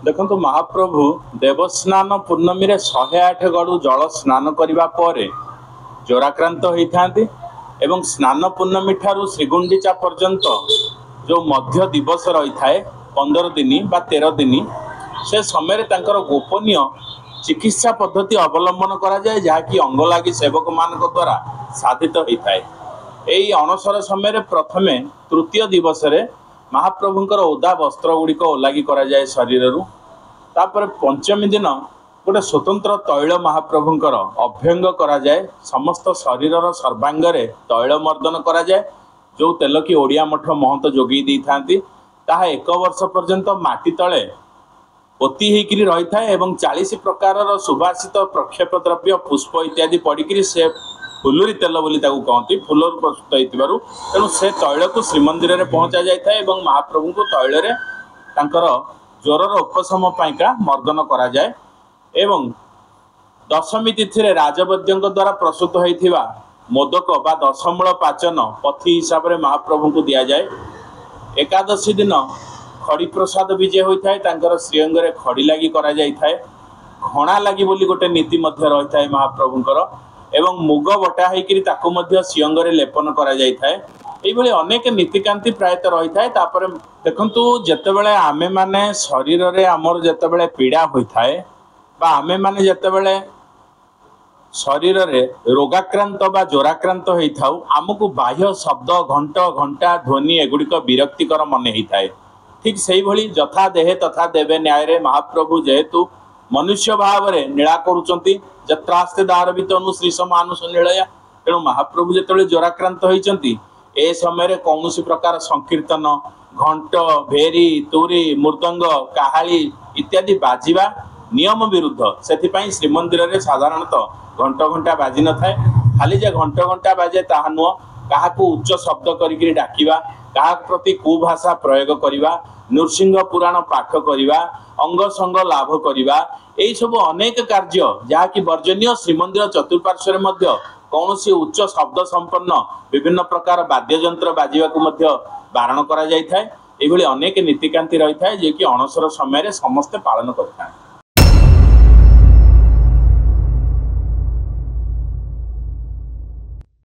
देखो महाप्रभु देवस्नान पूर्णमी रे 108 गड़ू जल स्नान करने पर ज्वराक्रांत होती एवं स्नान पूर्णमी ठारू श्रीगुंडीचा पर्यंत जो मध्य दिवस रही है 15 दिन बा 13 दिन से समय तांकर गोपनीय चिकित्सा पद्धति अवलंबन करा जाए जहाँकि अंगलागी सेवक मान द्वारा साधित होता है। यही अणसर समय प्रथमे तृतीय दिवस रे महाप्रभुंकर ओदा वस्त्र गुड़िक ओलागी करा जाए शरीर तापर पंचमी दिन गोटे स्वतंत्र तैल महाप्रभुंकर अभ्यंग करा जाए समस्त शरीर सर्वांगरे तैल मर्दन करा जाए जो तेल कि ओडिया मठ महंत जोगी दी थांती ताहा 1 वर्ष पर्यंत माटी तले पोती होकर रही था एवं 40 प्रकार सुभाषित प्रक्षेप द्रव्य पुष्प इत्यादि पड़ी से फुलुरी तेल बोली कहती फूल प्रस्तुत हो तेणु से तैल को श्रीमंदिर में पहुँचा जाए और महाप्रभु को तैल ज्वर उपशम पाइका मर्दन करा जाए एवं दशमी तिथि रे राजवैद्यों द्वारा प्रस्तुत होता मोदक बा दशमूल पाचन पथी हिसाब से महाप्रभु को दि जाए। एकादशी दिन खड़ी प्रसाद विजय होता है श्रीअंग रे खड़ी लगी करा जाय थाए घणा लगी बोली गोटे नीति मध्य रही था महाप्रभुंकर एवं मुग बटा होकर ताकू मध्य श्रीअंग रे लेपन करा जाय थाए। ये अनेक नीतिकांति प्रायतः रही था। देखंतु जेतेबेले आमे माने शरीर रे आमर जेतेबेले पीड़ा होता है बा आमे माने जेतेबेले शरीर रे रोगाक्रांत बा ज्वराक्रांत होता आमको बाह्य शब्द घंट घंटा ध्वनि एगुड़िक विरक्तिकर मन होता है। ठीक से भली जथा देहे तथा देवे न्याय रे महाप्रभु जेहेतु मनुष्य भाव रे नीला करुचंती जत्रास्ते दारवितनु श्री समानुष नीलया तेणु महाप्रभु जेतेबेले ज्वराक्रांत होइचंती ए समय रे कौनसी प्रकार संकीर्तन घंट भेरी तुरी मृदंग काहाली इत्यादि बाजिबा नियम विरुद्ध से श्रीमंदिर रे साधारणतः घंट घंटा बाजी न थाए खाली जे घंट घंटा बाजे ताहा नुह क्या उच्च शब्द करिकरी डाकिबा क्या प्रति कुभाषा प्रयोग करिबा नृसिंह पुराण पाठ करिबा अंग संग लाभ करिबा एई सब अनेक कार्य जहाँकि वर्जनीय श्रीमंदिर चतुर्पार्श्व मध्य कौनसी उच्च शब्द संपन्न विभिन्न प्रकार वाद्ययंत्र बाजिबा बारण करा जाय थाए। एभली अनेक नीतिकांति रही था जे कि अणसर समय समस्ते पालन करता।